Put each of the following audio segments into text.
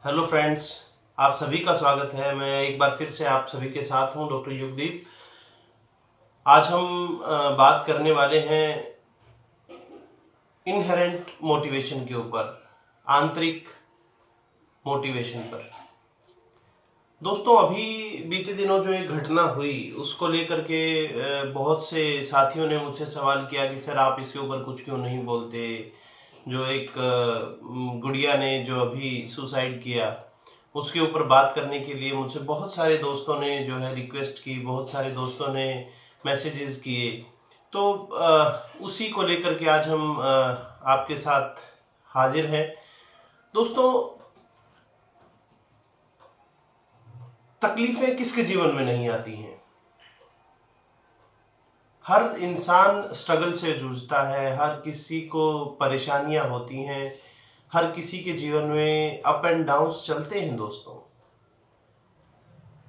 Hello friends, आप सभी का स्वागत है। मैं एक बार फिर से आप सभी के साथ हूं, डॉक्टर युगदीप। आज हम बात करने वाले हैं इनहेरेंट मोटिवेशन के ऊपर, आंतरिक मोटिवेशन पर। दोस्तों, अभी बीते दिनों जो एक घटना हुई उसको लेकर के बहुत से साथियों ने मुझसे सवाल किया कि सर आप इसके ऊपर कुछ क्यों नहीं बोलते। जो एक गुड़िया ने जो अभी सुसाइड किया, उसके ऊपर बात करने के लिए मुझसे बहुत सारे दोस्तों ने जो है रिक्वेस्ट की, बहुत सारे दोस्तों ने मैसेजेस किए। तो उसी को लेकर के आज हम आपके साथ हाजिर हैं। दोस्तों, तकलीफें किसके जीवन में नहीं आती हैं। हर इंसान स्ट्रगल से जूझता है, हर किसी को परेशानियां होती हैं, हर किसी के जीवन में अप एंड डाउन्स चलते हैं। दोस्तों,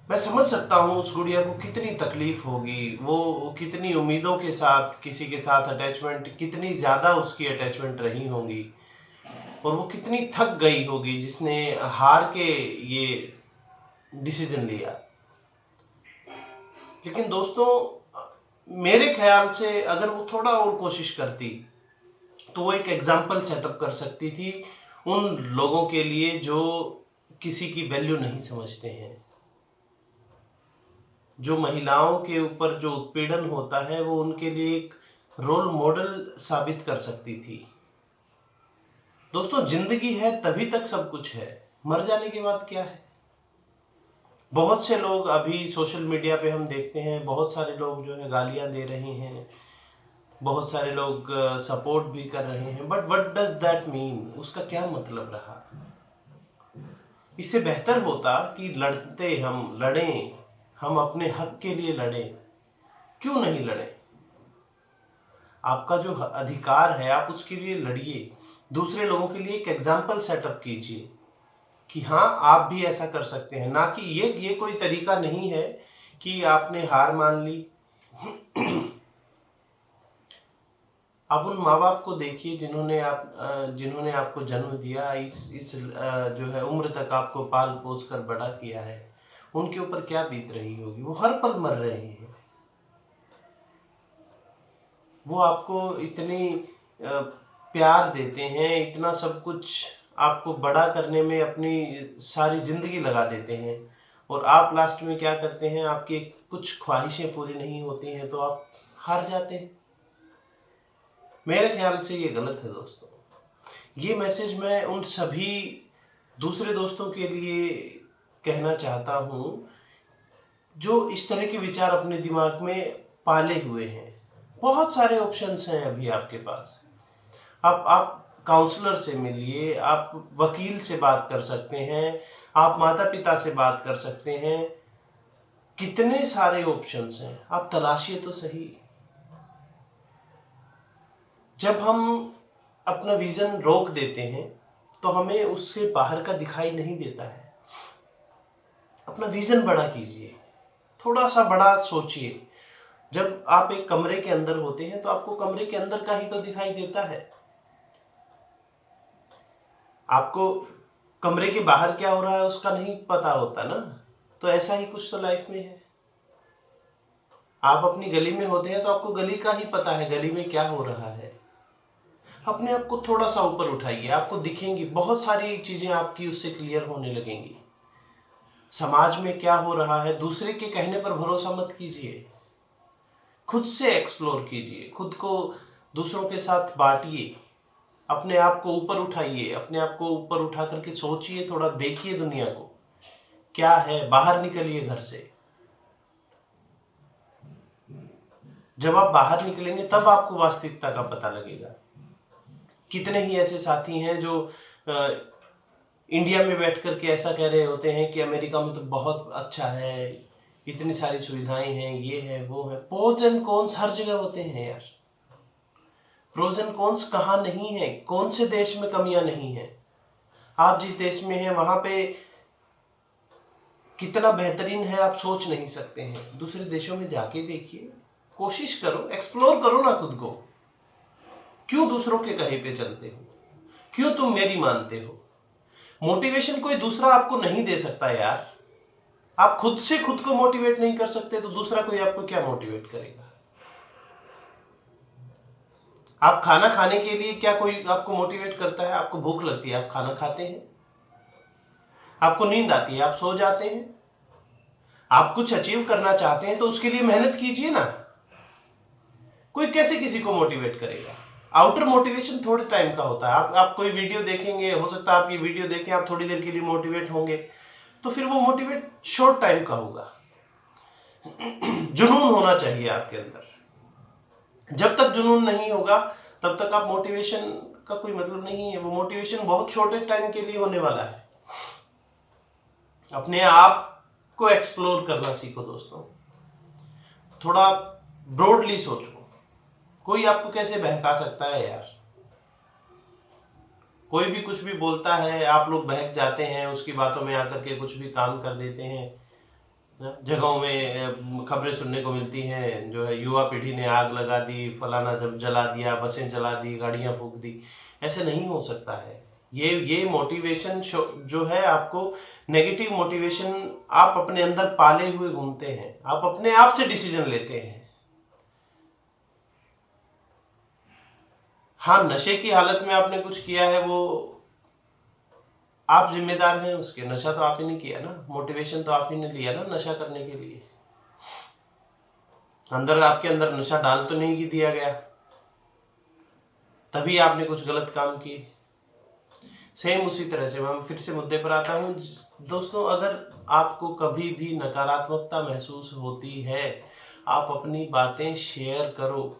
मैं समझ सकता हूँ उस गुड़िया को कितनी तकलीफ होगी, वो कितनी उम्मीदों के साथ किसी के साथ अटैचमेंट, कितनी ज़्यादा उसकी अटैचमेंट रही होगी, और वो कितनी थक गई होगी जिसने हार के ये डिसीजन लिया। लेकिन दोस्तों, मेरे ख्याल से अगर वो थोड़ा और कोशिश करती तो वो एक एग्जाम्पल सेटअप कर सकती थी उन लोगों के लिए जो किसी की वैल्यू नहीं समझते हैं। जो महिलाओं के ऊपर जो उत्पीड़न होता है वो उनके लिए एक रोल मॉडल साबित कर सकती थी। दोस्तों, जिंदगी है तभी तक सब कुछ है, मर जाने के बाद क्या है। बहुत से लोग अभी सोशल मीडिया पे हम देखते हैं, बहुत सारे लोग जो है गालियां दे रहे हैं, बहुत सारे लोग सपोर्ट भी कर रहे हैं, but what does that mean? उसका क्या मतलब रहा? इससे बेहतर होता कि हम लड़ें, हम अपने हक के लिए लड़ें। क्यों नहीं लड़ें? आपका जो अधिकार है आप उसके लिए लड़िए, दूसरे लोगों के लिए एक एग्जाम्पल सेटअप कीजिए कि हाँ, आप भी ऐसा कर सकते हैं। ना कि ये कोई तरीका नहीं है कि आपने हार मान ली। आप उन माँ बाप को देखिए जिन्होंने आपको जन्म दिया, इस जो है उम्र तक आपको पाल पोस कर बड़ा किया है। उनके ऊपर क्या बीत रही होगी? वो हर पल मर रहे हैं। वो आपको इतनी प्यार देते हैं, इतना सब कुछ आपको बड़ा करने में अपनी सारी जिंदगी लगा देते हैं, और आप लास्ट में क्या करते हैं? आपकी कुछ ख्वाहिशें पूरी नहीं होती हैं तो आप हार जाते हैं। मेरे ख्याल से ये गलत है दोस्तों। ये मैसेज मैं उन सभी दूसरे दोस्तों के लिए कहना चाहता हूँ जो इस तरह के विचार अपने दिमाग में पाले हुए हैं। बहुत सारे ऑप्शंस हैं अभी आपके पास। आप काउंसलर से मिलिए, आप वकील से बात कर सकते हैं, आप माता पिता से बात कर सकते हैं। कितने सारे ऑप्शंस हैं, आप तलाशिए तो सही। जब हम अपना विजन रोक देते हैं तो हमें उससे बाहर का दिखाई नहीं देता है। अपना विजन बड़ा कीजिए, थोड़ा सा बड़ा सोचिए। जब आप एक कमरे के अंदर होते हैं तो आपको कमरे के अंदर का ही तो दिखाई देता है, आपको कमरे के बाहर क्या हो रहा है उसका नहीं पता होता ना। तो ऐसा ही कुछ तो लाइफ में है। आप अपनी गली में होते हैं तो आपको गली का ही पता है, गली में क्या हो रहा है। अपने आप को थोड़ा सा ऊपर उठाइए, आपको दिखेंगी बहुत सारी चीजें, आपकी उससे क्लियर होने लगेंगी। समाज में क्या हो रहा है, दूसरे के कहने पर भरोसा मत कीजिए। खुद से एक्सप्लोर कीजिए, खुद को दूसरों के साथ बांटिए, अपने आप को ऊपर उठाइए, अपने आप को ऊपर उठा करके सोचिए, थोड़ा देखिए दुनिया को क्या है, बाहर निकलिए घर से। जब आप बाहर निकलेंगे तब आपको वास्तविकता का पता लगेगा। कितने ही ऐसे साथी हैं जो इंडिया में बैठ करके ऐसा कह रहे होते हैं कि अमेरिका में तो बहुत अच्छा है, इतनी सारी सुविधाएं हैं, ये है वो है। प्रोज एंड कॉन्स हर जगह होते हैं यार। प्रोज एंड कॉन्स कहाँ नहीं है? कौन से देश में कमियां नहीं है? आप जिस देश में हैं वहां पे कितना बेहतरीन है आप सोच नहीं सकते हैं। दूसरे देशों में जाके देखिए, कोशिश करो, एक्सप्लोर करो ना खुद को। क्यों दूसरों के कहे पे चलते हो? क्यों तुम मेरी मानते हो? मोटिवेशन कोई दूसरा आपको नहीं दे सकता यार। आप खुद से खुद को मोटिवेट नहीं कर सकते तो दूसरा कोई आपको क्या मोटिवेट करेगा। आप खाना खाने के लिए क्या कोई आपको मोटिवेट करता है? आपको भूख लगती है, आप खाना खाते हैं। आपको नींद आती है, आप सो जाते हैं। आप कुछ अचीव करना चाहते हैं तो उसके लिए मेहनत कीजिए ना। कोई कैसे किसी को मोटिवेट करेगा? आउटर मोटिवेशन थोड़े टाइम का होता है। आप कोई वीडियो देखेंगे, हो सकता है आप ये वीडियो देखें, आप थोड़ी देर के लिए मोटिवेट होंगे, तो फिर वो मोटिवेट शॉर्ट टाइम का होगा। जुनून होना चाहिए आपके अंदर। जब तक जुनून नहीं होगा तब तक आप मोटिवेशन का कोई मतलब नहीं है। वो मोटिवेशन बहुत छोटे टाइम के लिए होने वाला है। अपने आप को एक्सप्लोर करना सीखो दोस्तों। थोड़ा ब्रॉडली सोचो। कोई आपको कैसे बहका सकता है यार? कोई भी कुछ भी बोलता है, आप लोग बहक जाते हैं, उसकी बातों में आकर के कुछ भी काम कर देते हैं। जगहों में खबरें सुनने को मिलती हैं, जो है युवा पीढ़ी ने आग लगा दी, फलाना जला दिया, बसें जला दी, गाड़ियां फूंक दी। ऐसे नहीं हो सकता है। ये मोटिवेशन जो है, आपको नेगेटिव मोटिवेशन आप अपने अंदर पाले हुए घूमते हैं। आप अपने आप से डिसीजन लेते हैं। हाँ, नशे की हालत में आपने कुछ किया है, वो आप जिम्मेदार हैं उसके। नशा तो आप ही ने किया ना, मोटिवेशन तो आप ही ने लिया ना नशा करने के लिए। आपके अंदर नशा डाल तो नहीं दिया गया, तभी आपने कुछ गलत काम किए। सेम उसी तरह से मैं फिर से मुद्दे पर आता हूँ दोस्तों। अगर आपको कभी भी नकारात्मकता महसूस होती है, आप अपनी बातें शेयर करो।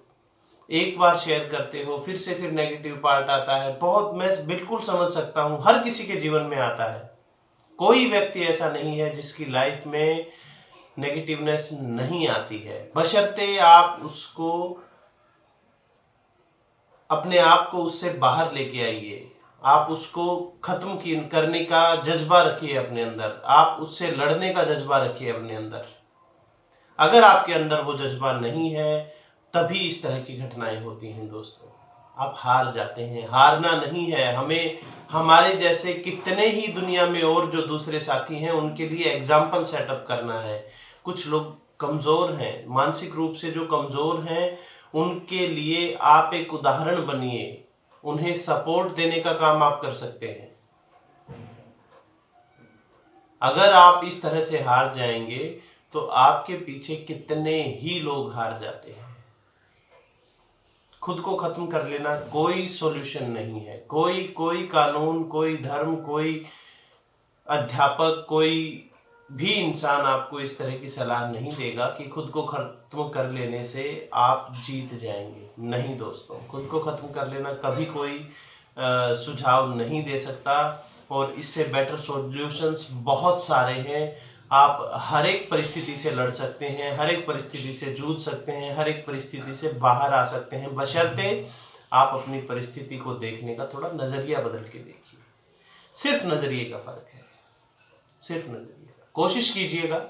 एक बार शेयर करते हो, फिर नेगेटिव पार्ट आता है। बहुत, मैं बिल्कुल समझ सकता हूँ, हर किसी के जीवन में आता है। कोई व्यक्ति ऐसा नहीं है जिसकी लाइफ में नेगेटिवनेस नहीं आती है, बशर्ते आप उसको, अपने आप को उससे बाहर लेके आइए। आप उसको खत्म करने का जज्बा रखिए अपने अंदर। आप उससे लड़ने का जज्बा रखिए अपने अंदर। अगर आपके अंदर वो जज्बा नहीं है, तभी इस तरह की घटनाएं होती हैं दोस्तों। आप हार जाते हैं। हारना नहीं है हमें, हमारे जैसे कितने ही दुनिया में और जो दूसरे साथी हैं, उनके लिए एग्जाम्पल सेटअप करना है। कुछ लोग कमज़ोर हैं, मानसिक रूप से जो कमज़ोर हैं, उनके लिए आप एक उदाहरण बनिए। उन्हें सपोर्ट देने का काम आप कर सकते हैं। अगर आप इस तरह से हार जाएंगे तो आपके पीछे कितने ही लोग हार जाते हैं। खुद को खत्म कर लेना कोई सॉल्यूशन नहीं है। कोई कानून, कोई धर्म, कोई अध्यापक, कोई भी इंसान आपको इस तरह की सलाह नहीं देगा कि खुद को खत्म कर लेने से आप जीत जाएंगे। नहीं दोस्तों, खुद को खत्म कर लेना कभी कोई सुझाव नहीं दे सकता। और इससे बेटर सॉल्यूशंस बहुत सारे हैं। आप हर एक परिस्थिति से लड़ सकते हैं, हर एक परिस्थिति से जूझ सकते हैं, हर एक परिस्थिति से बाहर आ सकते हैं, बशर्ते आप अपनी परिस्थिति को देखने का थोड़ा नज़रिया बदल के देखिए। सिर्फ नज़रिए का फ़र्क है, सिर्फ नज़रिए का। कोशिश कीजिएगा,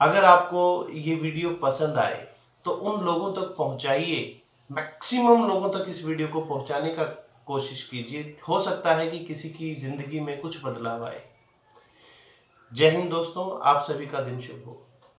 अगर आपको ये वीडियो पसंद आए तो उन लोगों तक पहुंचाइए। मैक्सिमम लोगों तक इस वीडियो को पहुंचाने का कोशिश कीजिए। हो सकता है कि किसी की ज़िंदगी में कुछ बदलाव आए। जय हिंद दोस्तों, आप सभी का दिन शुभ हो।